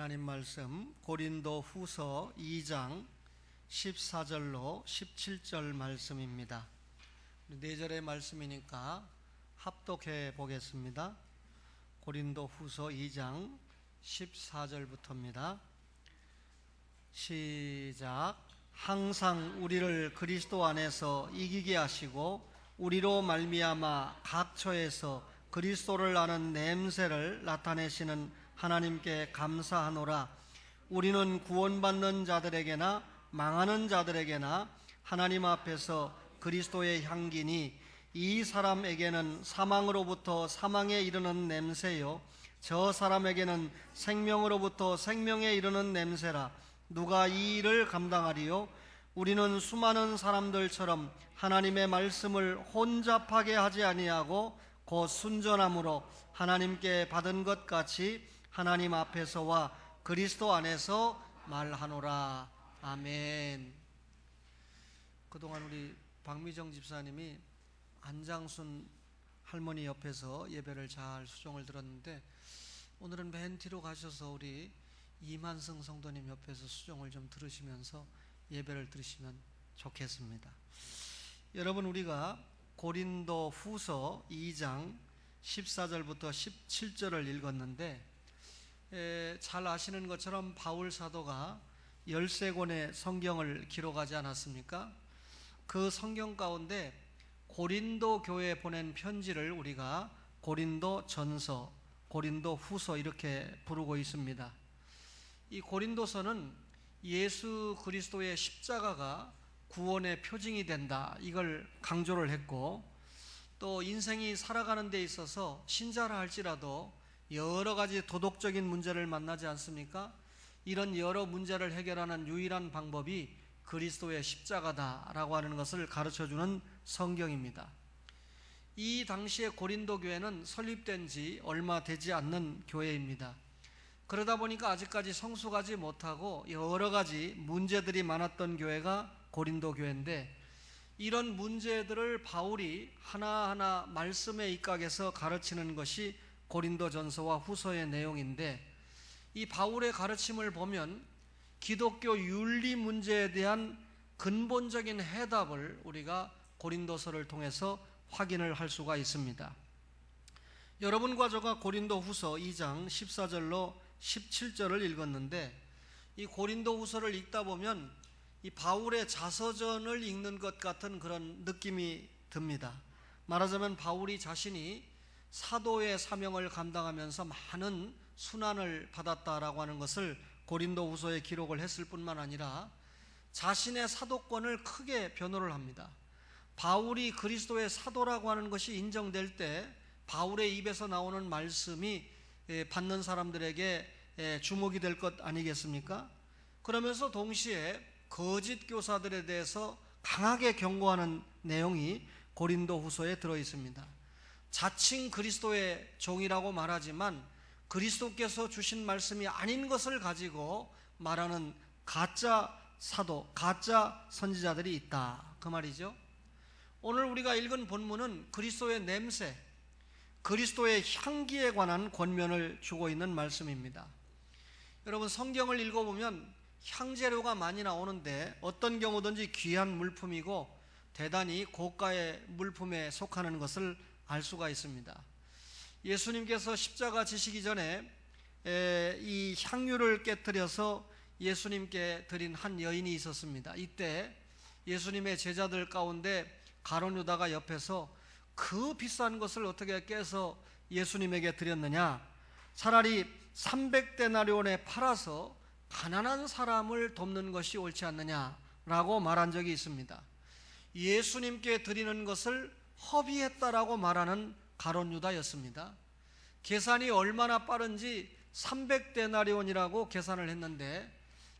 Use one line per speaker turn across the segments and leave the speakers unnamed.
하나님 말씀 고린도 후서 2장 14절로 17절 말씀입니다. 4절의 말씀이니까 합독해 보겠습니다. 고린도 후서 2장 14절부터입니다. 시작. 항상 우리를 그리스도 안에서 이기게 하시고 우리로 말미암아 각 처에서 그리스도를 아는 냄새를 나타내시는 하나님께 감사하노라. 우리는 구원받는 자들에게나 망하는 자들에게나 하나님 앞에서 그리스도의 향기니 이 사람에게는 사망으로부터 사망에 이르는 냄새요 저 사람에게는 생명으로부터 생명에 이르는 냄새라. 누가 이 일을 감당하리요? 우리는 수많은 사람들처럼 하나님의 말씀을 혼잡하게 하지 아니하고 곧 순전함으로 하나님께 받은 것 같이 하나님 앞에서와 그리스도 안에서 말하노라. 아멘. 그동안 우리 박미정 집사님이 안장순 할머니 옆에서 예배를 잘 수종을 들었는데 오늘은 맨 뒤로 가셔서 우리 이만승 성도님 옆에서 수종을 좀 들으시면서 예배를 들으시면 좋겠습니다. 여러분, 우리가 고린도 후서 2장 14절부터 17절을 읽었는데 잘 아시는 것처럼 바울 사도가 13권의 성경을 기록하지 않았습니까? 그 성경 가운데 고린도 교회에 보낸 편지를 우리가 고린도 전서, 고린도 후서 이렇게 부르고 있습니다. 이 고린도서는 예수 그리스도의 십자가가 구원의 표징이 된다, 이걸 강조를 했고, 또 인생이 살아가는 데 있어서 신자라 할지라도 여러 가지 도덕적인 문제를 만나지 않습니까? 이런 여러 문제를 해결하는 유일한 방법이 그리스도의 십자가다라고 하는 것을 가르쳐주는 성경입니다. 이 당시에 고린도 교회는 설립된 지 얼마 되지 않는 교회입니다. 그러다 보니까 아직까지 성숙하지 못하고 여러 가지 문제들이 많았던 교회가 고린도 교회인데, 이런 문제들을 바울이 하나하나 말씀에 입각해서 가르치는 것이 고린도 전서와 후서의 내용인데, 이 바울의 가르침을 보면 기독교 윤리 문제에 대한 근본적인 해답을 우리가 고린도서를 통해서 확인을 할 수가 있습니다. 여러분과 저가 고린도 후서 2장 14절로 17절을 읽었는데, 이 고린도 후서를 읽다 보면 이 바울의 자서전을 읽는 것 같은 그런 느낌이 듭니다. 말하자면 바울이 자신이 사도의 사명을 감당하면서 많은 순환을 받았다라고 하는 것을 고린도 후서에 기록을 했을 뿐만 아니라 자신의 사도권을 크게 변호를 합니다. 바울이 그리스도의 사도라고 하는 것이 인정될 때 바울의 입에서 나오는 말씀이 받는 사람들에게 주목이 될 것 아니겠습니까? 그러면서 동시에 거짓 교사들에 대해서 강하게 경고하는 내용이 고린도 후서에 들어 있습니다. 자칭 그리스도의 종이라고 말하지만 그리스도께서 주신 말씀이 아닌 것을 가지고 말하는 가짜 사도, 가짜 선지자들이 있다, 그 말이죠. 오늘 우리가 읽은 본문은 그리스도의 냄새, 그리스도의 향기에 관한 권면을 주고 있는 말씀입니다. 여러분, 성경을 읽어보면 향재료가 많이 나오는데 어떤 경우든지 귀한 물품이고 대단히 고가의 물품에 속하는 것을 알 수가 있습니다. 예수님께서 십자가 지시기 전에 이 향유를 깨뜨려서 예수님께 드린 한 여인이 있었습니다. 이때 예수님의 제자들 가운데 가룟 유다가 옆에서 그 비싼 것을 어떻게 깨서 예수님에게 드렸느냐, 차라리 300데나리온에 팔아서 가난한 사람을 돕는 것이 옳지 않느냐라고 말한 적이 있습니다. 예수님께 드리는 것을 허비했다라고 말하는 가룟 유다였습니다. 계산이 얼마나 빠른지 300데나리온이라고 계산을 했는데,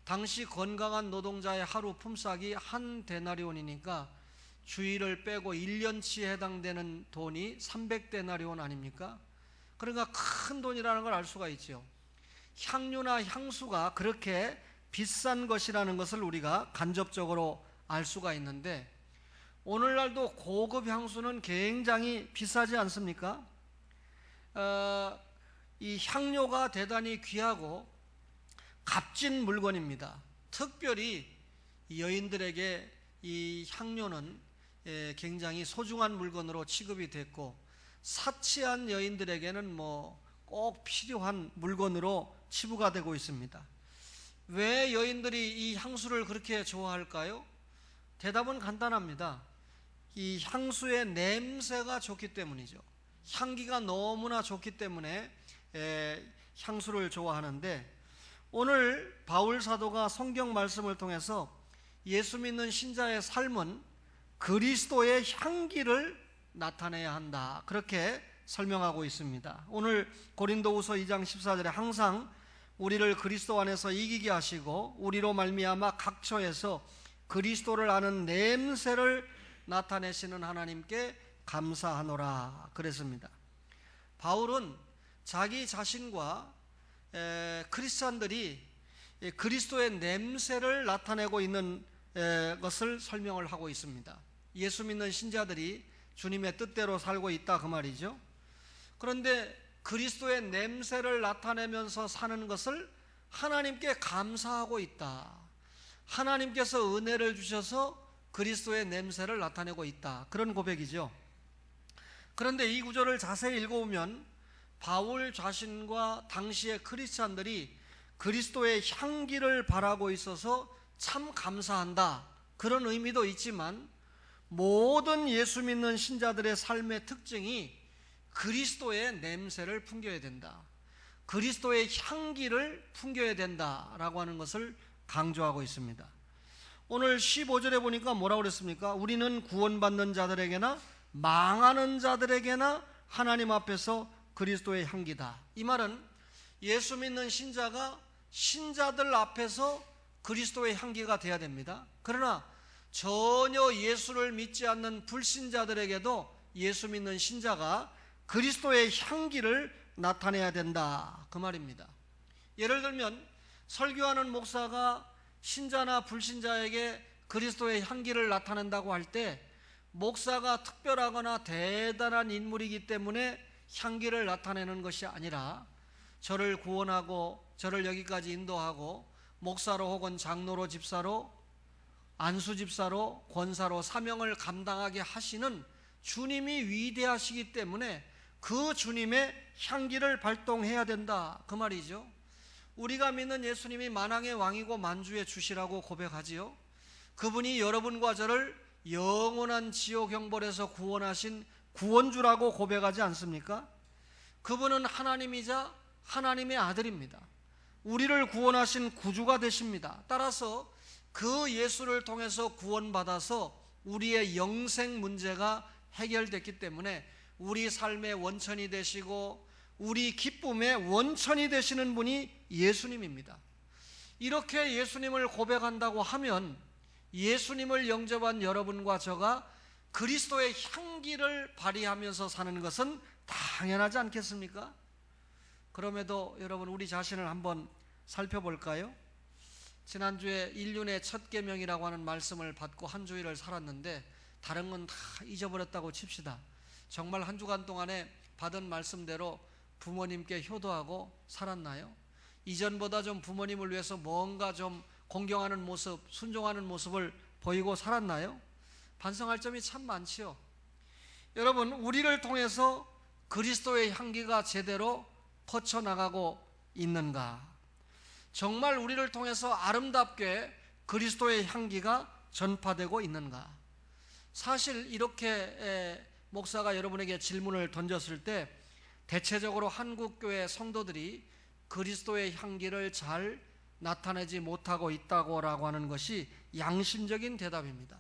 당시 건강한 노동자의 하루 품삯이 1데나리온이니까 주일을 빼고 1년치에 해당되는 돈이 300데나리온 아닙니까? 그러니까 큰 돈이라는 걸 알 수가 있죠. 향유나 향수가 그렇게 비싼 것이라는 것을 우리가 간접적으로 알 수가 있는데, 오늘날도 고급 향수는 굉장히 비싸지 않습니까? 이 향료가 대단히 귀하고 값진 물건입니다. 특별히 여인들에게 이 향료는 굉장히 소중한 물건으로 취급이 됐고, 사치한 여인들에게는 꼭 필요한 물건으로 치부가 되고 있습니다. 왜 여인들이 이 향수를 그렇게 좋아할까요? 대답은 간단합니다. 이 향수의 냄새가 좋기 때문이죠. 향기가 너무나 좋기 때문에 향수를 좋아하는데, 오늘 바울 사도가 성경 말씀을 통해서 예수 믿는 신자의 삶은 그리스도의 향기를 나타내야 한다, 그렇게 설명하고 있습니다. 오늘 고린도후서 2장 14절에 항상 우리를 그리스도 안에서 이기게 하시고 우리로 말미암아 각처에서 그리스도를 아는 냄새를 나타내시는 하나님께 감사하노라 그랬습니다. 바울은 자기 자신과 크리스찬들이 그리스도의 냄새를 나타내고 있는 것을 설명을 하고 있습니다. 예수 믿는 신자들이 주님의 뜻대로 살고 있다, 그 말이죠. 그런데 그리스도의 냄새를 나타내면서 사는 것을 하나님께 감사하고 있다. 하나님께서 은혜를 주셔서 그리스도의 냄새를 나타내고 있다, 그런 고백이죠. 그런데 이 구절을 자세히 읽어보면 바울 자신과 당시의 크리스찬들이 그리스도의 향기를 바라고 있어서 참 감사한다, 그런 의미도 있지만, 모든 예수 믿는 신자들의 삶의 특징이 그리스도의 냄새를 풍겨야 된다, 그리스도의 향기를 풍겨야 된다라고 하는 것을 강조하고 있습니다. 오늘 15절에 보니까 뭐라고 그랬습니까? 우리는 구원받는 자들에게나 망하는 자들에게나 하나님 앞에서 그리스도의 향기다. 이 말은 예수 믿는 신자가 신자들 앞에서 그리스도의 향기가 돼야 됩니다. 그러나 전혀 예수를 믿지 않는 불신자들에게도 예수 믿는 신자가 그리스도의 향기를 나타내야 된다, 그 말입니다. 예를 들면 설교하는 목사가 신자나 불신자에게 그리스도의 향기를 나타낸다고 할 때, 목사가 특별하거나 대단한 인물이기 때문에 향기를 나타내는 것이 아니라 저를 구원하고 저를 여기까지 인도하고 목사로 혹은 장로로, 집사로, 안수 집사로, 권사로 사명을 감당하게 하시는 주님이 위대하시기 때문에 그 주님의 향기를 발동해야 된다, 그 말이죠. 우리가 믿는 예수님이 만왕의 왕이고 만주의 주시라고 고백하지요. 그분이 여러분과 저를 영원한 지옥 형벌에서 구원하신 구원주라고 고백하지 않습니까? 그분은 하나님이자 하나님의 아들입니다. 우리를 구원하신 구주가 되십니다. 따라서 그 예수를 통해서 구원받아서 우리의 영생 문제가 해결됐기 때문에 우리 삶의 원천이 되시고 우리 기쁨의 원천이 되시는 분이 예수님입니다. 이렇게 예수님을 고백한다고 하면 예수님을 영접한 여러분과 저가 그리스도의 향기를 발휘하면서 사는 것은 당연하지 않겠습니까? 그럼에도 여러분, 우리 자신을 한번 살펴볼까요? 지난주에 인륜의 첫 계명이라고 하는 말씀을 받고 한 주일을 살았는데 다른 건 다 잊어버렸다고 칩시다. 정말 한 주간 동안에 받은 말씀대로 부모님께 효도하고 살았나요? 이전보다 좀 부모님을 위해서 뭔가 좀 공경하는 모습, 순종하는 모습을 보이고 살았나요? 반성할 점이 참 많지요. 여러분, 우리를 통해서 그리스도의 향기가 제대로 퍼쳐나가고 있는가? 정말 우리를 통해서 아름답게 그리스도의 향기가 전파되고 있는가? 사실 이렇게 목사가 여러분에게 질문을 던졌을 때 대체적으로 한국교회 성도들이 그리스도의 향기를 잘 나타내지 못하고 있다고 하는 것이 양심적인 대답입니다.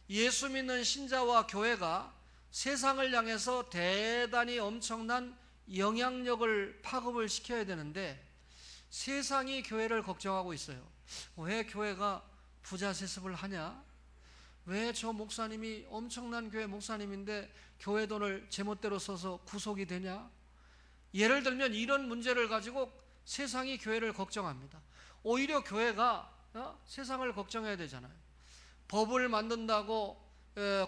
예수 믿는 신자와 교회가 세상을 향해서 대단히 엄청난 영향력을 파급을 시켜야 되는데 세상이 교회를 걱정하고 있어요. 왜 교회가 부자 세습을 하냐? 왜 저 목사님이 엄청난 교회 목사님인데 교회 돈을 제멋대로 써서 구속이 되냐? 예를 들면 이런 문제를 가지고 세상이 교회를 걱정합니다. 오히려 교회가 세상을 걱정해야 되잖아요. 법을 만든다고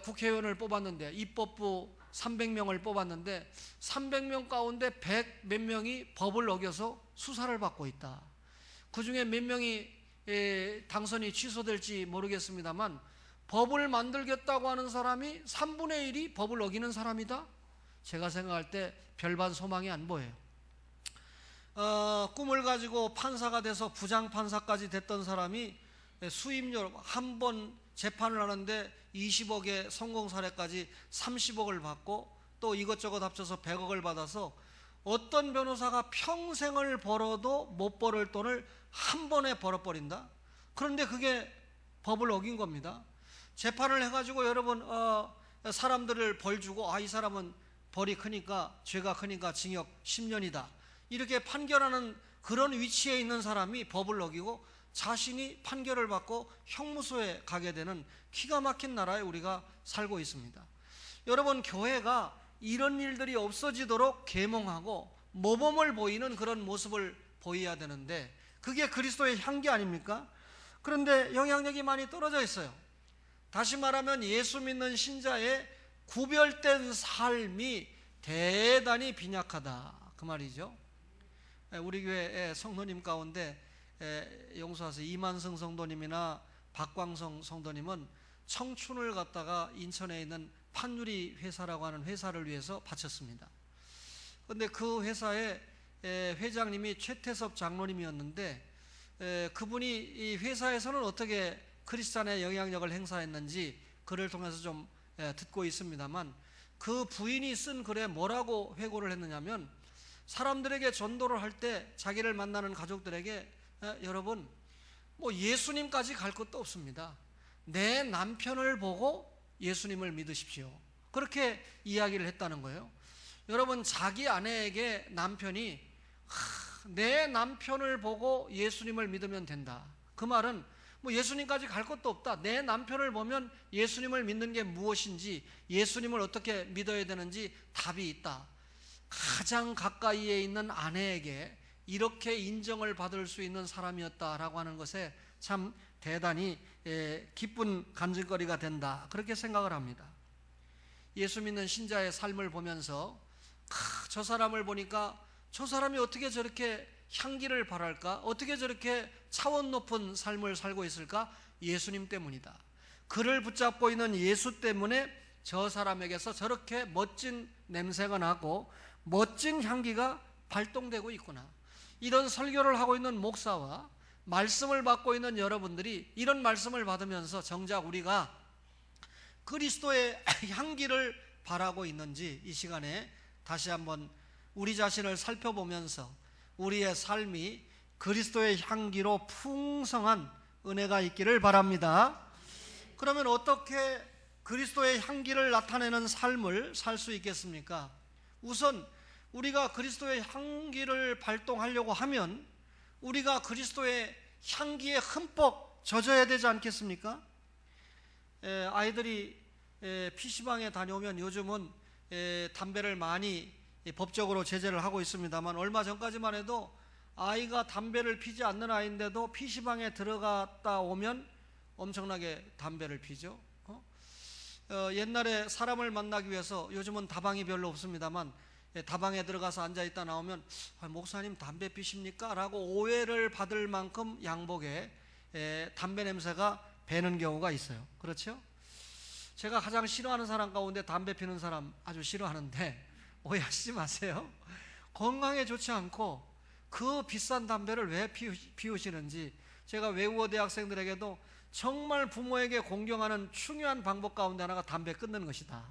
국회의원을 뽑았는데, 입법부 300명을 뽑았는데 300명 가운데 100 몇 명이 법을 어겨서 수사를 받고 있다. 그 중에 몇 명이 당선이 취소될지 모르겠습니다만 법을 만들겠다고 하는 사람이 3분의 1이 법을 어기는 사람이다? 제가 생각할 때 별반 소망이 안 보여요. 꿈을 가지고 판사가 돼서 부장판사까지 됐던 사람이 수임료 한 번 재판을 하는데 20억의 성공 사례까지 30억을 받고 또 이것저것 합쳐서 100억을 받아서 어떤 변호사가 평생을 벌어도 못 벌을 돈을 한 번에 벌어버린다? 그런데 그게 법을 어긴 겁니다. 재판을 해가지고 여러분 사람들을 벌 주고 이 사람은 벌이 크니까 죄가 크니까 징역 10년이다 이렇게 판결하는 그런 위치에 있는 사람이 법을 어기고 자신이 판결을 받고 형무소에 가게 되는 기가 막힌 나라에 우리가 살고 있습니다. 여러분, 교회가 이런 일들이 없어지도록 계몽하고 모범을 보이는 그런 모습을 보여야 되는데 그게 그리스도의 향기 아닙니까? 그런데 영향력이 많이 떨어져 있어요. 다시 말하면 예수 믿는 신자의 구별된 삶이 대단히 빈약하다 그 말이죠. 우리 교회 성도님 가운데 용서하세요, 이만성 성도님이나 박광성 성도님은 청춘을 갖다가 인천에 있는 판유리 회사라고 하는 회사를 위해서 바쳤습니다. 그런데 그 회사의 회장님이 최태섭 장로님이었는데 그분이 이 회사에서는 어떻게 크리스찬의 영향력을 행사했는지 글을 통해서 좀 듣고 있습니다만 그 부인이 쓴 글에 뭐라고 회고를 했느냐면 사람들에게 전도를 할 때 자기를 만나는 가족들에게 여러분 뭐 예수님까지 갈 것도 없습니다. 내 남편을 보고 예수님을 믿으십시오. 그렇게 이야기를 했다는 거예요. 여러분, 자기 아내에게 남편이 내 남편을 보고 예수님을 믿으면 된다. 그 말은 뭐 예수님까지 갈 것도 없다. 내 남편을 보면 예수님을 믿는 게 무엇인지, 예수님을 어떻게 믿어야 되는지 답이 있다. 가장 가까이에 있는 아내에게 이렇게 인정을 받을 수 있는 사람이었다라고 하는 것에 참 대단히 기쁜 간증거리가 된다, 그렇게 생각을 합니다. 예수 믿는 신자의 삶을 보면서 저 사람을 보니까 저 사람이 어떻게 저렇게 향기를 발할까? 어떻게 저렇게 차원 높은 삶을 살고 있을까? 예수님 때문이다. 그를 붙잡고 있는 예수 때문에 저 사람에게서 저렇게 멋진 냄새가 나고 멋진 향기가 발동되고 있구나. 이런 설교를 하고 있는 목사와 말씀을 받고 있는 여러분들이 이런 말씀을 받으면서 정작 우리가 그리스도의 향기를 바라고 있는지 이 시간에 다시 한번 우리 자신을 살펴보면서 우리의 삶이 그리스도의 향기로 풍성한 은혜가 있기를 바랍니다. 그러면 어떻게 그리스도의 향기를 나타내는 삶을 살 수 있겠습니까? 우선 우리가 그리스도의 향기를 발동하려고 하면 우리가 그리스도의 향기에 흠뻑 젖어야 되지 않겠습니까? 아이들이 PC방에 다녀오면 요즘은 담배를 많이 법적으로 제재를 하고 있습니다만 얼마 전까지만 해도 아이가 담배를 피지 않는 아이인데도 PC방에 들어갔다 오면 엄청나게 담배를 피죠. 옛날에 사람을 만나기 위해서, 요즘은 다방이 별로 없습니다만 다방에 들어가서 앉아있다 나오면 목사님 담배 피십니까? 라고 오해를 받을 만큼 양복에 담배 냄새가 배는 경우가 있어요. 그렇죠? 제가 가장 싫어하는 사람 가운데 담배 피는 사람 아주 싫어하는데 오해하시지 마세요. 건강에 좋지 않고 그 비싼 담배를 왜 피우시는지 제가 외국어 대학생들에게도 정말 부모에게 공경하는 중요한 방법 가운데 하나가 담배 끊는 것이다.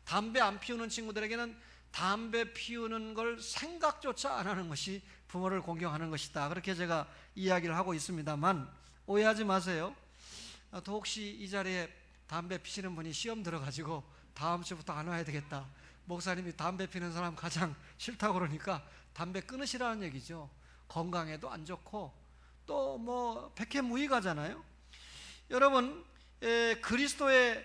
담배 안 피우는 친구들에게는 담배 피우는 걸 생각조차 안 하는 것이 부모를 공경하는 것이다, 그렇게 제가 이야기를 하고 있습니다만 오해하지 마세요. 또 혹시 이 자리에 담배 피시는 분이 시험 들어가지고 다음 주부터 안 와야 되겠다, 목사님이 담배 피는 사람 가장 싫다고 그러니까 담배 끊으시라는 얘기죠. 건강에도 안 좋고 또 뭐 백해무익하잖아요. 여러분, 그리스도의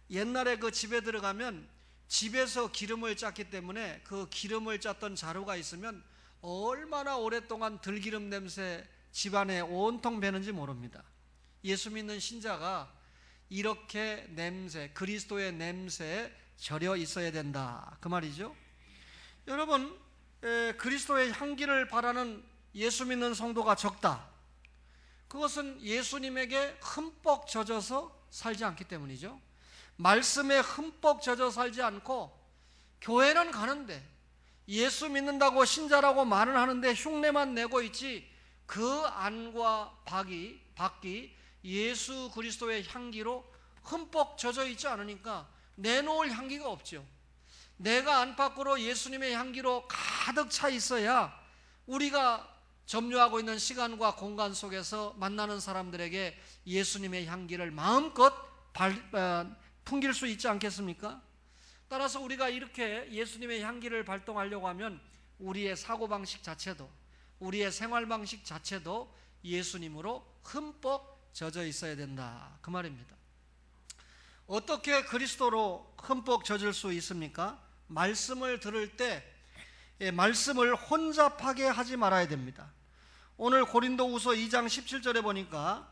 옛날에 그 집에 들어가면 집에서 기름을 짰기 때문에 그 기름을 짰던 자루가 있으면 얼마나 오랫동안 들기름 냄새 집안에 온통 배는지 모릅니다. 예수 믿는 신자가 이렇게 냄새, 그리스도의 냄새에 절여 있어야 된다, 그 말이죠. 여러분, 그리스도의 향기를 바라는 예수 믿는 성도가 적다. 그것은 예수님에게 흠뻑 젖어서 살지 않기 때문이죠. 말씀에 흠뻑 젖어 살지 않고 교회는 가는데 예수 믿는다고 신자라고 말은 하는데 흉내만 내고 있지, 그 안과 밖이 예수 그리스도의 향기로 흠뻑 젖어 있지 않으니까 내놓을 향기가 없죠. 내가 안팎으로 예수님의 향기로 가득 차 있어야 우리가 점유하고 있는 시간과 공간 속에서 만나는 사람들에게 예수님의 향기를 마음껏 풍길 수 있지 않겠습니까? 따라서 우리가 이렇게 예수님의 향기를 발동하려고 하면 우리의 사고방식 자체도, 우리의 생활방식 자체도 예수님으로 흠뻑 젖어 있어야 된다, 그 말입니다. 어떻게 그리스도로 흠뻑 젖을 수 있습니까? 말씀을 들을 때 말씀을 혼잡하게 하지 말아야 됩니다. 오늘 고린도후서 2장 17절에 보니까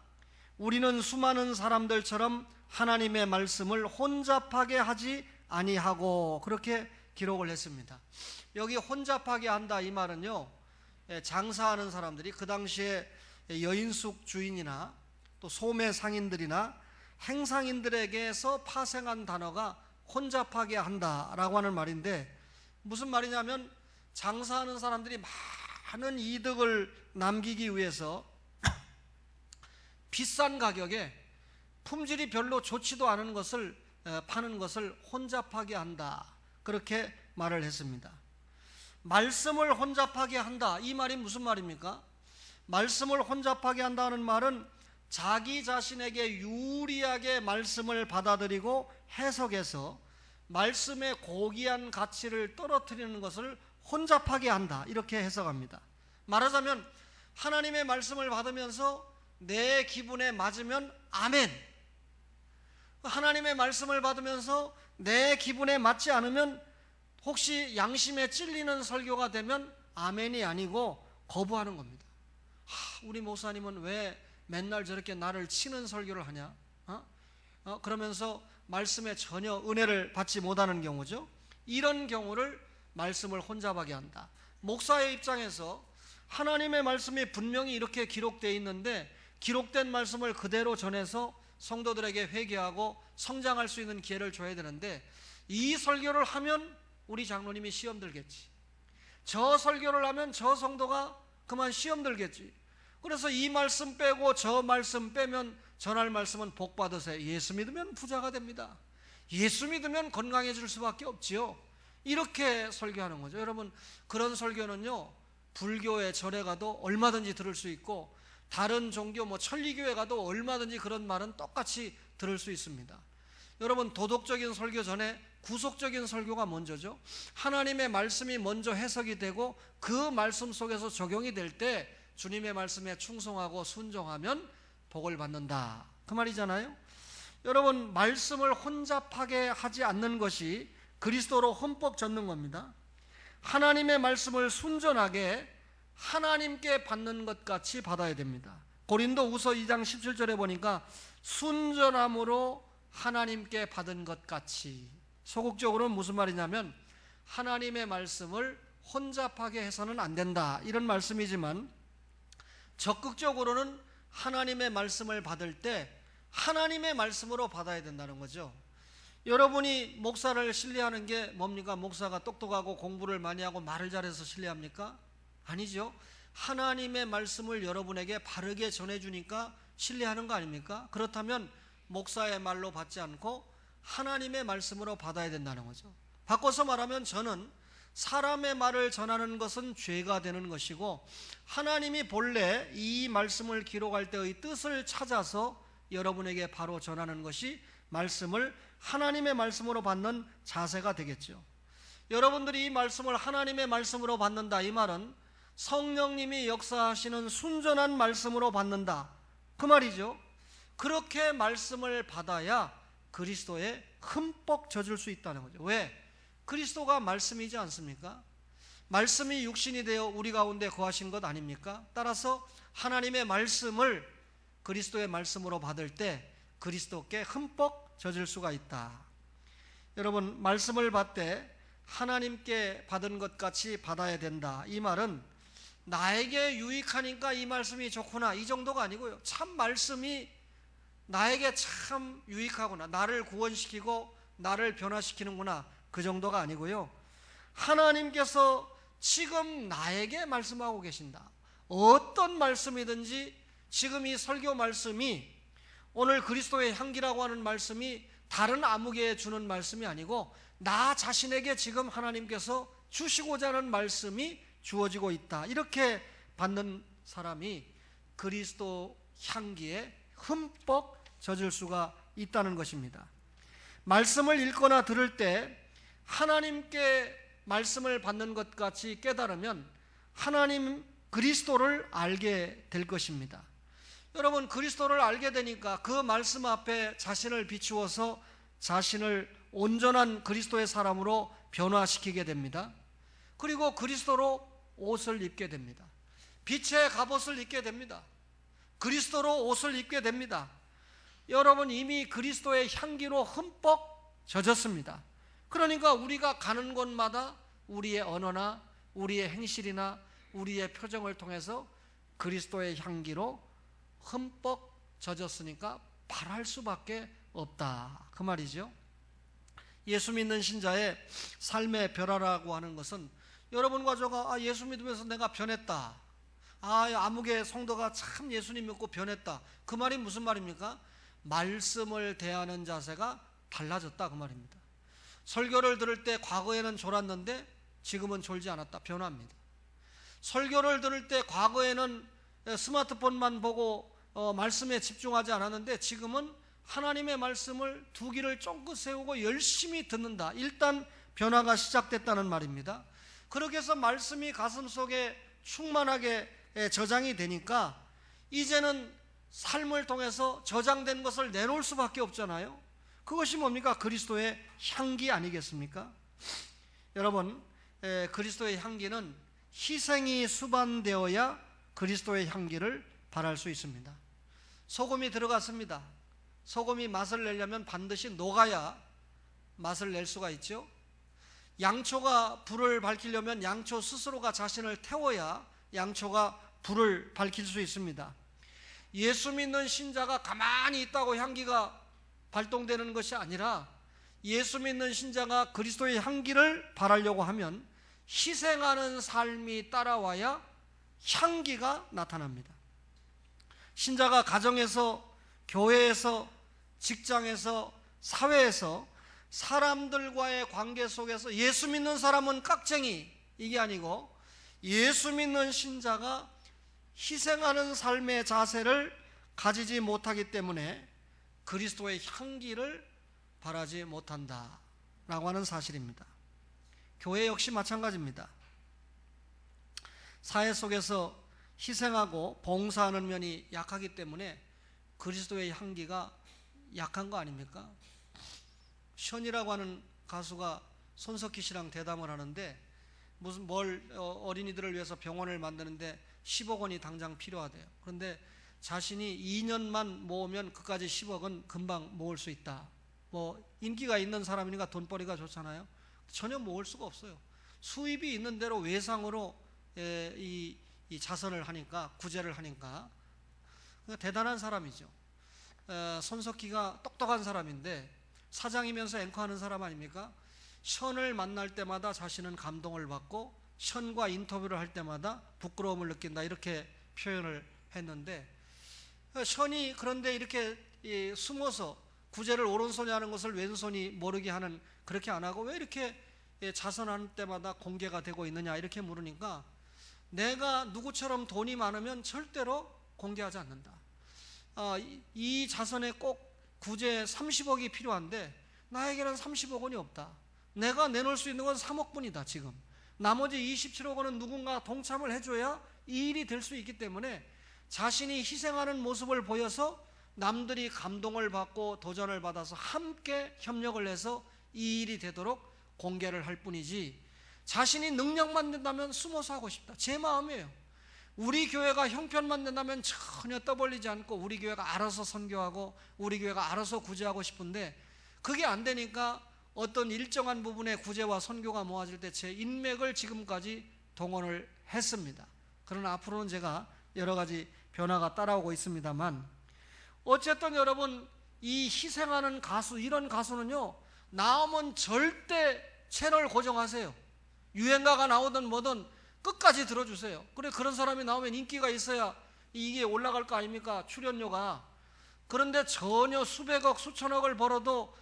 우리는 수많은 사람들처럼 하나님의 말씀을 혼잡하게 하지 아니하고, 그렇게 기록을 했습니다. 여기 혼잡하게 한다 이 말은요, 장사하는 사람들이 그 당시에 여인숙 주인이나 또 소매 상인들이나 행상인들에게서 파생한 단어가 혼잡하게 한다라고 하는 말인데, 무슨 말이냐면 장사하는 사람들이 많은 이득을 남기기 위해서 비싼 가격에 품질이 별로 좋지도 않은 것을 파는 것을 혼잡하게 한다, 그렇게 말을 했습니다. 말씀을 혼잡하게 한다, 이 말이 무슨 말입니까? 말씀을 혼잡하게 한다는 말은 자기 자신에게 유리하게 말씀을 받아들이고 해석해서 말씀의 고귀한 가치를 떨어뜨리는 것을 혼잡하게 한다, 이렇게 해석합니다. 말하자면 하나님의 말씀을 받으면서 내 기분에 맞으면 아멘, 하나님의 말씀을 받으면서 내 기분에 맞지 않으면, 혹시 양심에 찔리는 설교가 되면 아멘이 아니고 거부하는 겁니다. 우리 목사님은 왜 맨날 저렇게 나를 치는 설교를 하냐? 그러면서 말씀에 전혀 은혜를 받지 못하는 경우죠. 이런 경우를 말씀을 혼잡하게 한다. 목사의 입장에서 하나님의 말씀이 분명히 이렇게 기록되어 있는데 기록된 말씀을 그대로 전해서 성도들에게 회개하고 성장할 수 있는 기회를 줘야 되는데, 이 설교를 하면 우리 장로님이 시험 들겠지, 저 설교를 하면 저 성도가 그만 시험 들겠지, 그래서 이 말씀 빼고 저 말씀 빼면 전할 말씀은 복 받으세요. 예수 믿으면 부자가 됩니다. 예수 믿으면 건강해질 수밖에 없지요. 이렇게 설교하는 거죠. 여러분, 그런 설교는요, 불교의 절에 가도 얼마든지 들을 수 있고, 다른 종교 천리교회 가도 얼마든지 그런 말은 똑같이 들을 수 있습니다. 여러분, 도덕적인 설교 전에 구속적인 설교가 먼저죠. 하나님의 말씀이 먼저 해석이 되고 그 말씀 속에서 적용이 될 때 주님의 말씀에 충성하고 순종하면 복을 받는다, 그 말이잖아요. 여러분, 말씀을 혼잡하게 하지 않는 것이 그리스도로 흠뻑 젖는 겁니다. 하나님의 말씀을 순전하게 하나님께 받는 것 같이 받아야 됩니다. 고린도후서 2장 17절에 보니까 순전함으로 하나님께 받은 것 같이, 소극적으로는 무슨 말이냐면 하나님의 말씀을 혼잡하게 해서는 안 된다, 이런 말씀이지만 적극적으로는 하나님의 말씀을 받을 때 하나님의 말씀으로 받아야 된다는 거죠. 여러분이 목사를 신뢰하는 게 뭡니까? 목사가 똑똑하고 공부를 많이 하고 말을 잘해서 신뢰합니까? 아니죠. 하나님의 말씀을 여러분에게 바르게 전해주니까 신뢰하는 거 아닙니까? 그렇다면 목사의 말로 받지 않고 하나님의 말씀으로 받아야 된다는 거죠. 바꿔서 말하면 저는 사람의 말을 전하는 것은 죄가 되는 것이고, 하나님이 본래 이 말씀을 기록할 때의 뜻을 찾아서 여러분에게 바로 전하는 것이 말씀을 하나님의 말씀으로 받는 자세가 되겠죠. 여러분들이 이 말씀을 하나님의 말씀으로 받는다, 이 말은 성령님이 역사하시는 순전한 말씀으로 받는다, 그 말이죠. 그렇게 말씀을 받아야 그리스도에 흠뻑 젖을 수 있다는 거죠. 왜? 그리스도가 말씀이지 않습니까? 말씀이 육신이 되어 우리 가운데 거하신 것 아닙니까? 따라서 하나님의 말씀을 그리스도의 말씀으로 받을 때 그리스도께 흠뻑 젖을 수가 있다. 여러분, 말씀을 받되 하나님께 받은 것 같이 받아야 된다, 이 말은 나에게 유익하니까 이 말씀이 좋구나, 이 정도가 아니고요. 참 말씀이 나에게 참 유익하구나, 나를 구원시키고 나를 변화시키는구나, 그 정도가 아니고요. 하나님께서 지금 나에게 말씀하고 계신다. 어떤 말씀이든지 지금 이 설교 말씀이, 오늘 그리스도의 향기라고 하는 말씀이 다른 아무개에 주는 말씀이 아니고 나 자신에게 지금 하나님께서 주시고자 하는 말씀이 주어지고 있다. 이렇게 받는 사람이 그리스도 향기에 흠뻑 젖을 수가 있다는 것입니다. 말씀을 읽거나 들을 때 하나님께 말씀을 받는 것 같이 깨달으면 하나님 그리스도를 알게 될 것입니다. 여러분, 그리스도를 알게 되니까 그 말씀 앞에 자신을 비추어서 자신을 온전한 그리스도의 사람으로 변화시키게 됩니다. 그리고 그리스도로 옷을 입게 됩니다. 빛의 갑옷을 입게 됩니다. 그리스도로 옷을 입게 됩니다. 여러분, 이미 그리스도의 향기로 흠뻑 젖었습니다. 그러니까 우리가 가는 곳마다 우리의 언어나 우리의 행실이나 우리의 표정을 통해서 그리스도의 향기로 흠뻑 젖었으니까 바랄 수밖에 없다, 그 말이죠. 예수 믿는 신자의 삶의 변화라고 하는 것은, 여러분과 저가 예수 믿으면서 내가 변했다, 아무개 성도가 참 예수님 믿고 변했다, 그 말이 무슨 말입니까? 말씀을 대하는 자세가 달라졌다, 그 말입니다. 설교를 들을 때 과거에는 졸았는데 지금은 졸지 않았다, 변화입니다. 설교를 들을 때 과거에는 스마트폰만 보고 말씀에 집중하지 않았는데 지금은 하나님의 말씀을 두 귀를 쫑긋 세우고 열심히 듣는다, 일단 변화가 시작됐다는 말입니다. 그렇게 해서 말씀이 가슴속에 충만하게 저장이 되니까 이제는 삶을 통해서 저장된 것을 내놓을 수밖에 없잖아요. 그것이 뭡니까? 그리스도의 향기 아니겠습니까? 여러분, 그리스도의 향기는 희생이 수반되어야 그리스도의 향기를 발할 수 있습니다. 소금이 들어갔습니다. 소금이 맛을 내려면 반드시 녹아야 맛을 낼 수가 있죠. 양초가 불을 밝히려면 양초 스스로가 자신을 태워야 양초가 불을 밝힐 수 있습니다. 예수 믿는 신자가 가만히 있다고 향기가 발동되는 것이 아니라 예수 믿는 신자가 그리스도의 향기를 발하려고 하면 희생하는 삶이 따라와야 향기가 나타납니다. 신자가 가정에서, 교회에서, 직장에서, 사회에서 사람들과의 관계 속에서 예수 믿는 사람은 깍쟁이, 이게 아니고 예수 믿는 신자가 희생하는 삶의 자세를 가지지 못하기 때문에 그리스도의 향기를 발하지 못한다라고 하는 사실입니다. 교회 역시 마찬가지입니다. 사회 속에서 희생하고 봉사하는 면이 약하기 때문에 그리스도의 향기가 약한 거 아닙니까? 션이라고 하는 가수가 손석희 씨랑 대담을 하는데, 무슨 어린이들을 위해서 병원을 만드는데 10억 원이 당장 필요하대요. 그런데 자신이 2년만 모으면 그까지 10억은 금방 모을 수 있다. 인기가 있는 사람이니까 돈벌이가 좋잖아요. 전혀 모을 수가 없어요. 수입이 있는 대로 외상으로 이 자선을 하니까, 구제를 하니까. 그러니까 대단한 사람이죠. 손석희가 똑똑한 사람인데 사장이면서 앵커하는 사람 아닙니까? 션을 만날 때마다 자신은 감동을 받고 션과 인터뷰를 할 때마다 부끄러움을 느낀다, 이렇게 표현을 했는데, 션이 그런데 이렇게 숨어서 구제를 오른손이 하는 것을 왼손이 모르게 하는, 그렇게 안 하고 왜 이렇게 자선하는 때마다 공개가 되고 있느냐, 이렇게 물으니까 내가 누구처럼 돈이 많으면 절대로 공개하지 않는다. 이 자선에 꼭 구제 30억이 필요한데 나에게는 30억 원이 없다. 내가 내놓을 수 있는 건 3억 분이다 지금. 나머지 27억 원은 누군가 동참을 해줘야 이 일이 될 수 있기 때문에 자신이 희생하는 모습을 보여서 남들이 감동을 받고 도전을 받아서 함께 협력을 해서 이 일이 되도록 공개를 할 뿐이지, 자신이 능력만 된다면 숨어서 하고 싶다, 제 마음이에요. 우리 교회가 형편만 된다면 전혀 떠벌리지 않고 우리 교회가 알아서 선교하고 우리 교회가 알아서 구제하고 싶은데, 그게 안 되니까 어떤 일정한 부분의 구제와 선교가 모아질 때 제 인맥을 지금까지 동원을 했습니다. 그러나 앞으로는 제가 여러 가지 변화가 따라오고 있습니다만, 어쨌든 여러분, 이 희생하는 가수, 이런 가수는요, 나오면 절대 채널 고정하세요. 유행가가 나오든 뭐든 끝까지 들어주세요. 그래, 그런 사람이 나오면 인기가 있어야 이게 올라갈 거 아닙니까? 출연료가. 그런데 전혀 수백억 수천억을 벌어도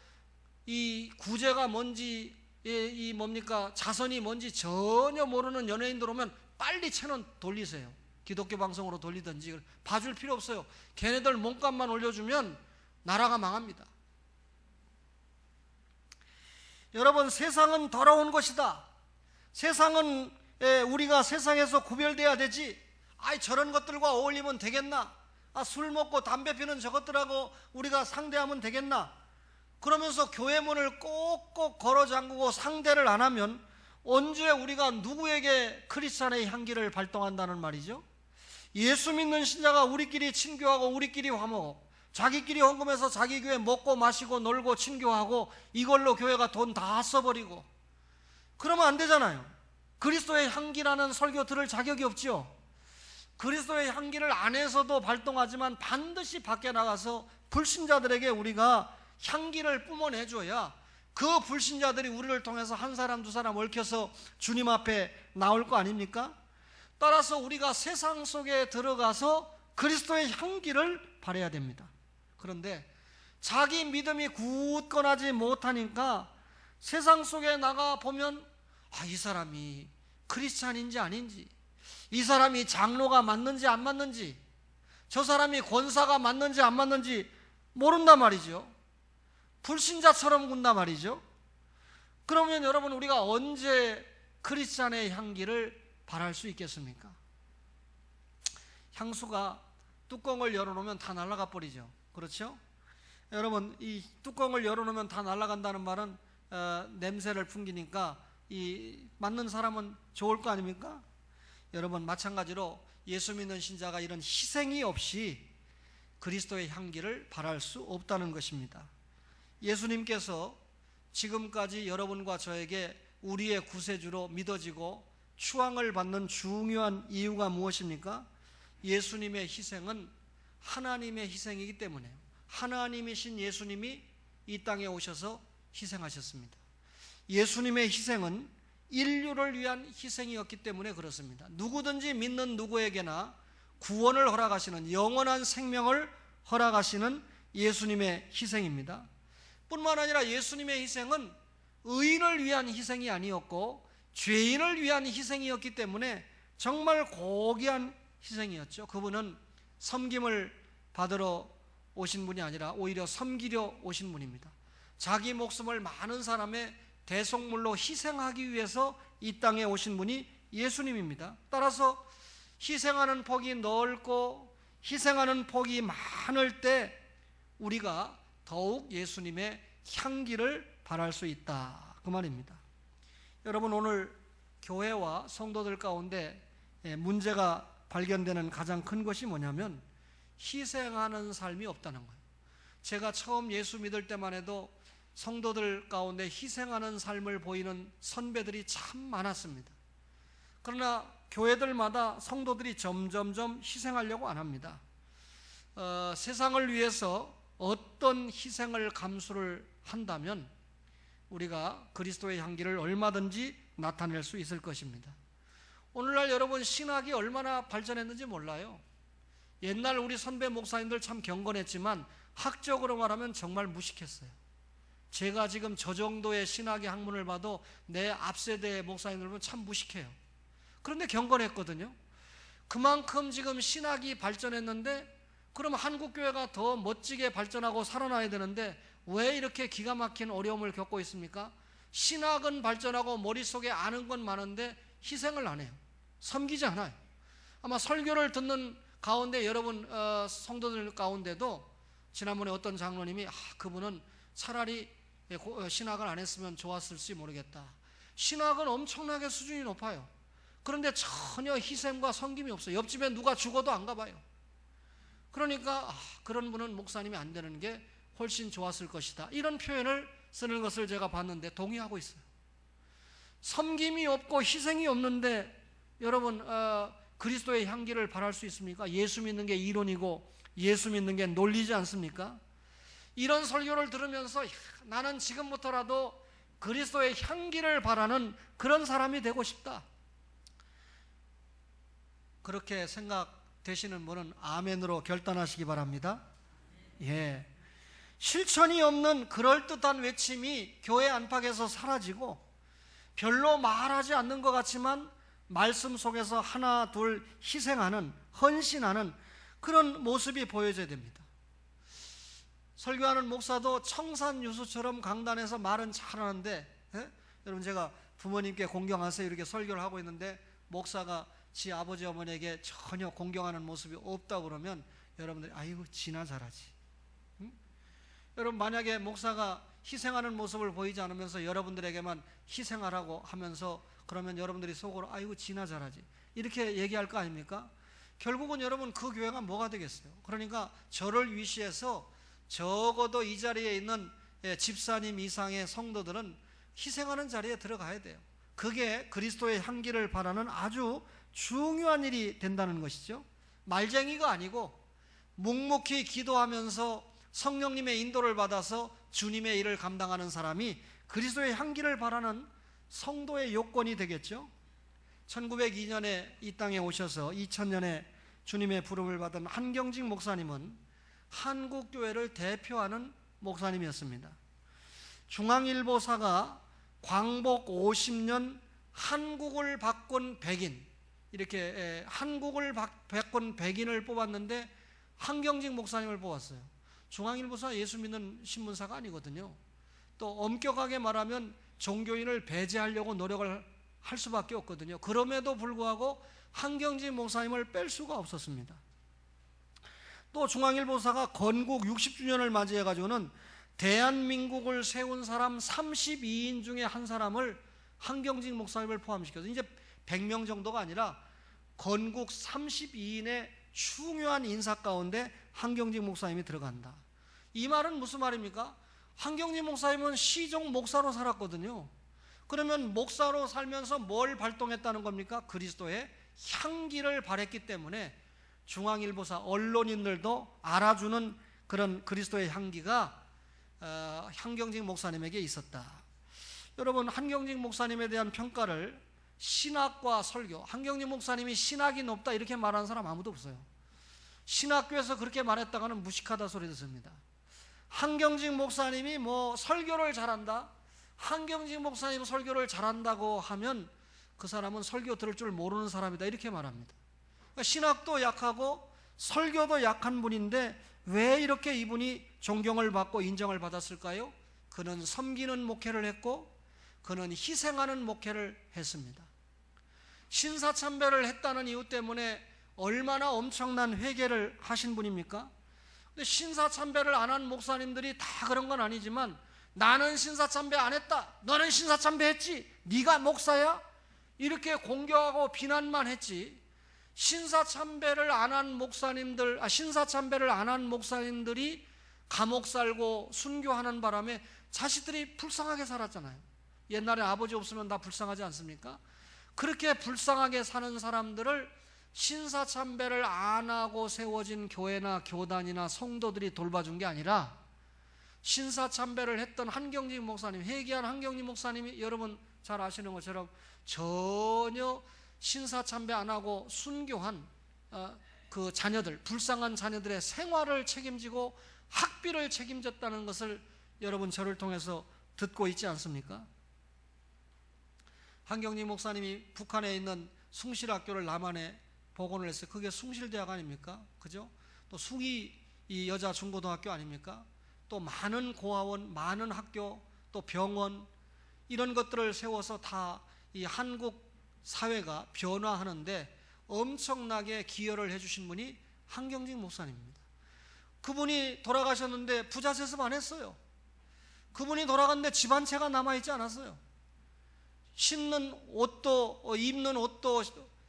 이 구제가 뭔지, 이 뭡니까, 자선이 뭔지 전혀 모르는 연예인들 오면 빨리 채널 돌리세요. 기독교 방송으로 돌리든지. 봐줄 필요 없어요. 걔네들 몸값만 올려주면 나라가 망합니다. 여러분, 세상은 더러운 것이다. 세상은 우리가 세상에서 구별돼야 되지. 저런 것들과 어울리면 되겠나? 술 먹고 담배 피는 저것들하고 우리가 상대하면 되겠나? 그러면서 교회 문을 꼭꼭 걸어 잠그고 상대를 안 하면 언제 우리가 누구에게 크리스찬의 향기를 발동한다는 말이죠? 예수 믿는 신자가 우리끼리 친교하고 우리끼리 화목, 자기끼리 헌금해서 자기 교회 먹고 마시고 놀고 친교하고 이걸로 교회가 돈 다 써버리고, 그러면 안 되잖아요. 그리스도의 향기라는 설교 들을 자격이 없지요. 그리스도의 향기를 안에서도 발동하지만 반드시 밖에 나가서 불신자들에게 우리가 향기를 뿜어내줘야 그 불신자들이 우리를 통해서 한 사람 두 사람 얽혀서 주님 앞에 나올 거 아닙니까? 따라서 우리가 세상 속에 들어가서 그리스도의 향기를 발해야 됩니다. 그런데 자기 믿음이 굳건하지 못하니까 세상 속에 나가 보면 이 사람이 크리스찬인지 아닌지, 이 사람이 장로가 맞는지 안 맞는지, 저 사람이 권사가 맞는지 안 맞는지 모른단 말이죠. 불신자처럼 군단 말이죠. 그러면 여러분, 우리가 언제 크리스찬의 향기를 발할 수 있겠습니까? 향수가 뚜껑을 열어놓으면 다 날아가 버리죠. 그렇죠? 여러분, 이 뚜껑을 열어놓으면 다 날아간다는 말은 냄새를 풍기니까 이 맞는 사람은 좋을 거 아닙니까? 여러분, 마찬가지로 예수 믿는 신자가 이런 희생이 없이 그리스도의 향기를 발할 수 없다는 것입니다. 예수님께서 지금까지 여러분과 저에게 우리의 구세주로 믿어지고 추앙을 받는 중요한 이유가 무엇입니까? 예수님의 희생은 하나님의 희생이기 때문에요. 하나님이신 예수님이 이 땅에 오셔서 희생하셨습니다. 예수님의 희생은 인류를 위한 희생이었기 때문에 그렇습니다. 누구든지 믿는 누구에게나 구원을 허락하시는, 영원한 생명을 허락하시는 예수님의 희생입니다. 뿐만 아니라 예수님의 희생은 의인을 위한 희생이 아니었고 죄인을 위한 희생이었기 때문에 정말 고귀한 희생이었죠. 그분은 섬김을 받으러 오신 분이 아니라 오히려 섬기려 오신 분입니다. 자기 목숨을 많은 사람의 대속물로 희생하기 위해서 이 땅에 오신 분이 예수님입니다. 따라서 희생하는 폭이 넓고 희생하는 폭이 많을 때 우리가 더욱 예수님의 향기를 발할 수 있다, 그 말입니다. 여러분, 오늘 교회와 성도들 가운데 문제가 발견되는 가장 큰 것이 뭐냐면 희생하는 삶이 없다는 거예요. 제가 처음 예수 믿을 때만 해도 성도들 가운데 희생하는 삶을 보이는 선배들이 참 많았습니다. 그러나 교회들마다 성도들이 점점점 희생하려고 안 합니다. 세상을 위해서 어떤 희생을 감수를 한다면 우리가 그리스도의 향기를 얼마든지 나타낼 수 있을 것입니다. 오늘날 여러분, 신학이 얼마나 발전했는지 몰라요. 옛날 우리 선배 목사님들 참 경건했지만 학적으로 말하면 정말 무식했어요. 제가 지금 저 정도의 신학의 학문을 봐도 내 앞세대의 목사님들 보면 참 무식해요. 그런데 경건했거든요. 그만큼 지금 신학이 발전했는데 그럼 한국교회가 더 멋지게 발전하고 살아나야 되는데 왜 이렇게 기가 막힌 어려움을 겪고 있습니까? 신학은 발전하고 머릿속에 아는 건 많은데 희생을 안 해요. 섬기지 않아요. 아마 설교를 듣는 가운데 여러분 성도들 가운데도 지난번에 어떤 장로님이 그분은 차라리 신학을 안 했으면 좋았을지 모르겠다. 신학은 엄청나게 수준이 높아요. 그런데 전혀 희생과 섬김이 없어요. 옆집에 누가 죽어도 안 가봐요. 그러니까 그런 분은 목사님이 안 되는 게 훨씬 좋았을 것이다, 이런 표현을 쓰는 것을 제가 봤는데 동의하고 있어요. 섬김이 없고 희생이 없는데 여러분
그리스도의 향기를 바랄 수 있습니까? 예수 믿는 게 이론이고 예수 믿는 게 논리지 않습니까? 이런 설교를 들으면서 나는 지금부터라도 그리스도의 향기를 바라는 그런 사람이 되고 싶다. 그렇게 생각되시는 분은 아멘으로 결단하시기 바랍니다. 예. 실천이 없는 그럴듯한 외침이 교회 안팎에서 사라지고 별로 말하지 않는 것 같지만 말씀 속에서 하나 둘 희생하는, 헌신하는 그런 모습이 보여져야 됩니다. 설교하는 목사도 청산유수처럼 강단에서 말은 잘하는데, 여러분 제가 부모님께 공경하세요 이렇게 설교를 하고 있는데 목사가 지 아버지 어머니에게 전혀 공경하는 모습이 없다고 그러면 여러분들이 아이고 지나 잘하지. 여러분 만약에 목사가 희생하는 모습을 보이지 않으면서 여러분들에게만 희생하라고 하면서 그러면 여러분들이 속으로 아이고 지나 잘하지 이렇게 얘기할 거 아닙니까? 결국은 여러분 그 교회가 뭐가 되겠어요? 그러니까 저를 위시해서 적어도 이 자리에 있는 집사님 이상의 성도들은 희생하는 자리에 들어가야 돼요. 그게 그리스도의 향기를 바라는 아주 중요한 일이 된다는 것이죠. 말쟁이가 아니고 묵묵히 기도하면서 성령님의 인도를 받아서 주님의 일을 감당하는 사람이 그리스도의 향기를 바라는 성도의 요건이 되겠죠. 1902년에 이 땅에 오셔서 2000년에 주님의 부름을 받은 한경직 목사님은 한국교회를 대표하는 목사님이었습니다. 중앙일보사가 광복 50년 한국을 바꾼 백인, 이렇게 한국을 바꾼 백인을 뽑았는데 한경직 목사님을 뽑았어요. 중앙일보사 예수 믿는 신문사가 아니거든요. 또 엄격하게 말하면 종교인을 배제하려고 노력을 할 수밖에 없거든요. 그럼에도 불구하고 한경직 목사님을 뺄 수가 없었습니다. 또 중앙일보사가 건국 60주년을 맞이해가지고는 대한민국을 세운 사람 32인 중에 한 사람을 한경직 목사님을 포함시켜서 이제 100명 정도가 아니라 건국 32인의 중요한 인사 가운데 한경직 목사님이 들어간다. 이 말은 무슨 말입니까? 한경직 목사님은 시종 목사로 살았거든요. 그러면 목사로 살면서 뭘 발동했다는 겁니까? 그리스도의 향기를 발했기 때문에 중앙일보사 언론인들도 알아주는 그런 그리스도의 향기가 한경직 목사님에게 있었다. 여러분 한경직 목사님에 대한 평가를 신학과 설교, 한경직 목사님이 신학이 높다 이렇게 말하는 사람 아무도 없어요. 신학교에서 그렇게 말했다가는 무식하다 소리 듣습니다. 한경직 목사님이 뭐 설교를 잘한다, 한경직 목사님 설교를 잘한다고 하면 그 사람은 설교 들을 줄 모르는 사람이다 이렇게 말합니다. 그러니까 신학도 약하고 설교도 약한 분인데 왜 이렇게 이분이 존경을 받고 인정을 받았을까요? 그는 섬기는 목회를 했고 그는 희생하는 목회를 했습니다. 신사참배를 했다는 이유 때문에 얼마나 엄청난 회개를 하신 분입니까? 근데 신사참배를 안 한 목사님들이 다 그런 건 아니지만 나는 신사참배 안 했다, 너는 신사참배 했지, 네가 목사야? 이렇게 공격하고 비난만 했지 신사참배를 안 한 목사님들이 감옥 살고 순교하는 바람에 자식들이 불쌍하게 살았잖아요. 옛날에 아버지 없으면 다 불쌍하지 않습니까? 그렇게 불쌍하게 사는 사람들을 신사참배를 안 하고 세워진 교회나 교단이나 성도들이 돌봐준 게 아니라 신사참배를 했던 한경직 목사님, 회개한 한경직 목사님이 여러분 잘 아시는 것처럼 전혀 신사참배 안 하고 순교한 그 자녀들, 불쌍한 자녀들의 생활을 책임지고 학비를 책임졌다는 것을 여러분 저를 통해서 듣고 있지 않습니까? 한경직 목사님이 북한에 있는 숭실학교를 남한에 복원을 했어요. 그게 숭실대학 아닙니까? 그죠? 또 숭이 이 여자 중고등학교 아닙니까? 또 많은 고아원, 많은 학교, 또 병원 이런 것들을 세워서 다 이 한국 사회가 변화하는데 엄청나게 기여를 해주신 분이 한경직 목사님입니다. 그분이 돌아가셨는데 부자 세습 안 했어요. 그분이 돌아갔는데 집 한 채가 남아있지 않았어요. 신는 옷도, 입는 옷도,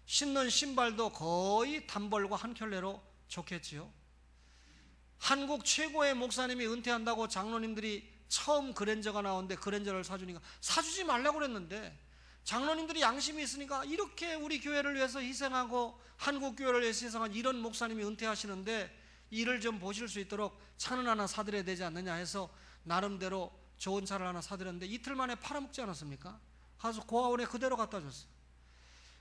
신는 신발도 거의 단벌과 한 켤레로 좋겠지요. 한국 최고의 목사님이 은퇴한다고 장로님들이 처음 그랜저가 나오는데 그랜저를 사주니까 사주지 말라고 그랬는데 장로님들이 양심이 있으니까 이렇게 우리 교회를 위해서 희생하고 한국 교회를 위해서 희생한 이런 목사님이 은퇴하시는데 이를 좀 보실 수 있도록 차는 하나 사드려야 되지 않느냐 해서 나름대로 좋은 차를 하나 사드렸는데 이틀 만에 팔아먹지 않았습니까? 가서 고아원에 그대로 갖다 줬어요.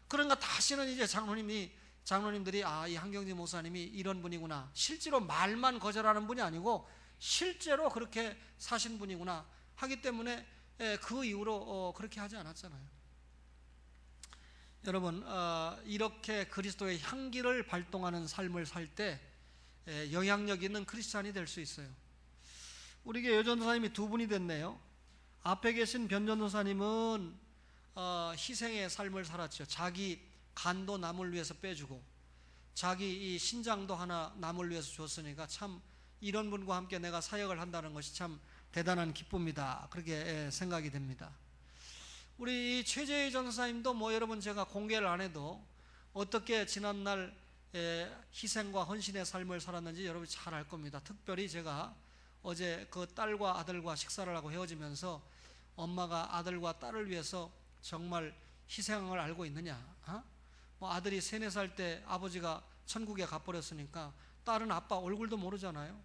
그러니까 다시는 이제 장로님들이 이 한경진 목사님이 이런 분이구나, 실제로 말만 거절하는 분이 아니고 실제로 그렇게 사신 분이구나 하기 때문에 그 이후로 그렇게 하지 않았잖아요. 여러분, 이렇게 그리스도의 향기를 발동하는 삶을 살 때 영향력 있는 크리스찬이 될 수 있어요. 우리 교회 여전도사님이 두 분이 됐네요. 앞에 계신 변전도사님은 희생의 삶을 살았죠. 자기 간도 남을 위해서 빼주고 자기 이 신장도 하나 남을 위해서 줬으니까 참 이런 분과 함께 내가 사역을 한다는 것이 참 대단한 기쁨이다, 그렇게 생각이 됩니다. 우리 최재희 전사님도 여러분 제가 공개를 안 해도 어떻게 지난날 희생과 헌신의 삶을 살았는지 여러분이 잘 알 겁니다. 특별히 제가 어제 그 딸과 아들과 식사를 하고 헤어지면서 엄마가 아들과 딸을 위해서 정말 희생을 알고 있느냐? 아들이 3, 4살 때 아버지가 천국에 가버렸으니까 딸은 아빠 얼굴도 모르잖아요.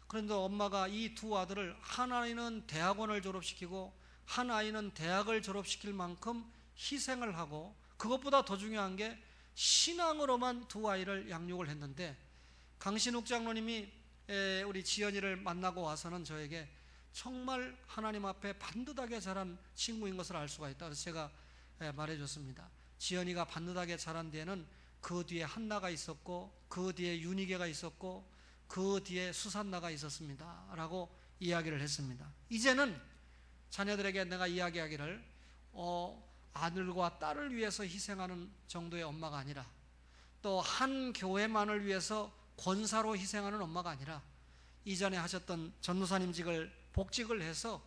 그런데 엄마가 이 두 아들을, 한 아이는 대학원을 졸업시키고 한 아이는 대학을 졸업시킬 만큼 희생을 하고 그것보다 더 중요한 게 신앙으로만 두 아이를 양육을 했는데, 강신욱 장로님이 우리 지연이를 만나고 와서는 저에게 정말 하나님 앞에 반듯하게 자란 친구인 것을 알 수가 있다. 그래서 제가 말해줬습니다. 지연이가 반듯하게 자란 뒤에는 그 뒤에 한나가 있었고 그 뒤에 윤희계가 있었고 그 뒤에 수산나가 있었습니다 라고 이야기를 했습니다. 이제는 자녀들에게 내가 이야기하기를 아들과 딸을 위해서 희생하는 정도의 엄마가 아니라, 또 한 교회만을 위해서 권사로 희생하는 엄마가 아니라, 이전에 하셨던 전도사님직을 복직을 해서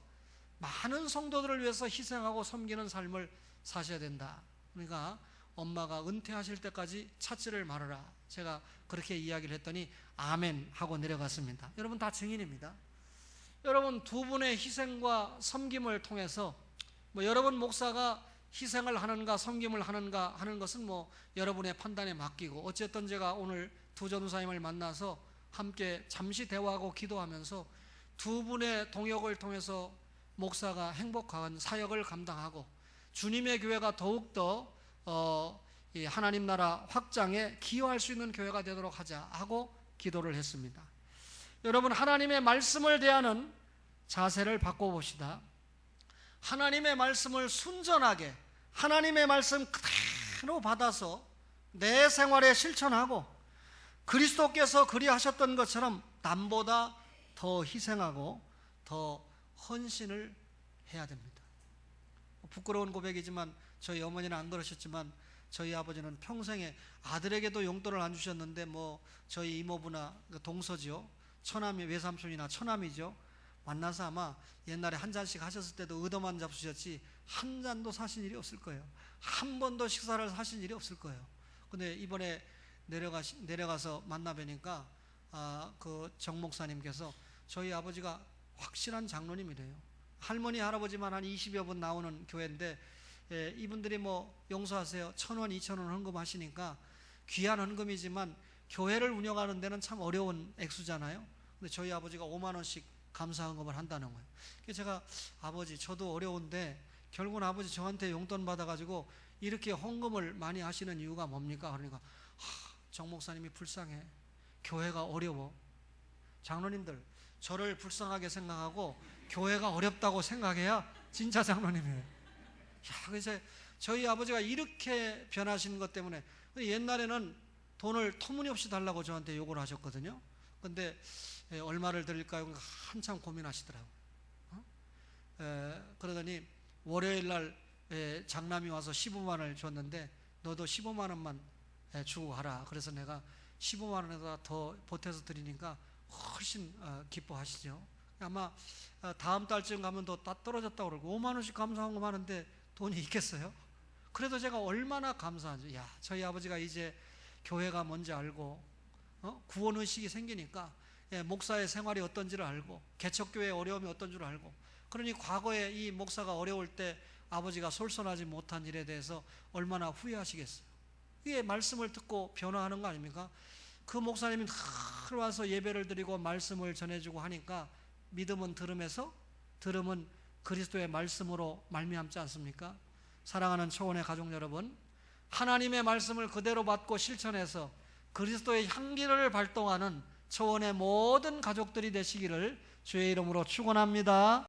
많은 성도들을 위해서 희생하고 섬기는 삶을 사셔야 된다. 그러니까 엄마가 은퇴하실 때까지 찾지를 말아라. 제가 그렇게 이야기를 했더니 아멘 하고 내려갔습니다. 여러분 다 증인입니다. 여러분 두 분의 희생과 섬김을 통해서 여러분 목사가 희생을 하는가 섬김을 하는가 하는 것은 여러분의 판단에 맡기고, 어쨌든 제가 오늘 두 전도사님을 만나서 함께 잠시 대화하고 기도하면서 두 분의 동역을 통해서 목사가 행복한 사역을 감당하고 주님의 교회가 더욱더 하나님 나라 확장에 기여할 수 있는 교회가 되도록 하자 하고 기도를 했습니다. 여러분, 하나님의 말씀을 대하는 자세를 바꿔봅시다. 하나님의 말씀을 순전하게, 하나님의 말씀 그대로 받아서 내 생활에 실천하고 그리스도께서 그리하셨던 것처럼 남보다 더 희생하고 더 헌신을 해야 됩니다. 부끄러운 고백이지만 저희 어머니는 안 그러셨지만 저희 아버지는 평생에 아들에게도 용돈을 안 주셨는데 저희 이모부나 동서지요, 처남이, 외삼촌이나 처남이죠, 만나서 아마 옛날에 한 잔씩 하셨을 때도 의도만 잡수셨지 한 잔도 사신 일이 없을 거예요. 한 번도 식사를 하신 일이 없을 거예요. 근데 이번에 내려가서 만나 뵈니까 그 정 목사님께서 저희 아버지가 확실한 장로님이래요. 할머니 할아버지만 한 20여 분 나오는 교회인데 이분들이 용서하세요 1,000원 2,000원 헌금하시니까 귀한 헌금이지만 교회를 운영하는 데는 참 어려운 액수잖아요. 근데 저희 아버지가 5만 원씩 감사 헌금을 한다는 거예요. 그래서 제가 아버지 저도 어려운데 결국은 아버지 저한테 용돈 받아가지고 이렇게 헌금을 많이 하시는 이유가 뭡니까? 그러니까 정 목사님이 불쌍해, 교회가 어려워. 장로님들 저를 불쌍하게 생각하고 교회가 어렵다고 생각해야 진짜 장로님이에요. 그래서 저희 아버지가 이렇게 변하신 것 때문에, 옛날에는 돈을 터무니없이 달라고 저한테 요구를 하셨거든요. 근데 얼마를 드릴까요? 한참 고민하시더라고요. 그러더니 월요일 날 장남이 와서 15만 원을 줬는데 너도 15만 원만 주고 가라. 그래서 내가 15만 원에다 더 보태서 드리니까 훨씬 기뻐하시죠. 아마 다음 달쯤 가면 더 떨어졌다고 그러고 5만 원씩 감사헌금 하는데 돈이 있겠어요? 그래도 제가 얼마나 감사한지. 저희 아버지가 이제 교회가 뭔지 알고 구원의식이 생기니까 목사의 생활이 어떤지를 알고 개척교회의 어려움이 어떤 줄 알고, 그러니 과거에 이 목사가 어려울 때 아버지가 솔선하지 못한 일에 대해서 얼마나 후회하시겠어요. 이게 말씀을 듣고 변화하는 거 아닙니까? 그 목사님이 늘 와서 예배를 드리고 말씀을 전해주고 하니까 믿음은 들음에서, 들음은 그리스도의 말씀으로 말미암지 않습니까? 사랑하는 초원의 가족 여러분, 하나님의 말씀을 그대로 받고 실천해서 그리스도의 향기를 발동하는 초원의 모든 가족들이 되시기를 주의 이름으로 축원합니다.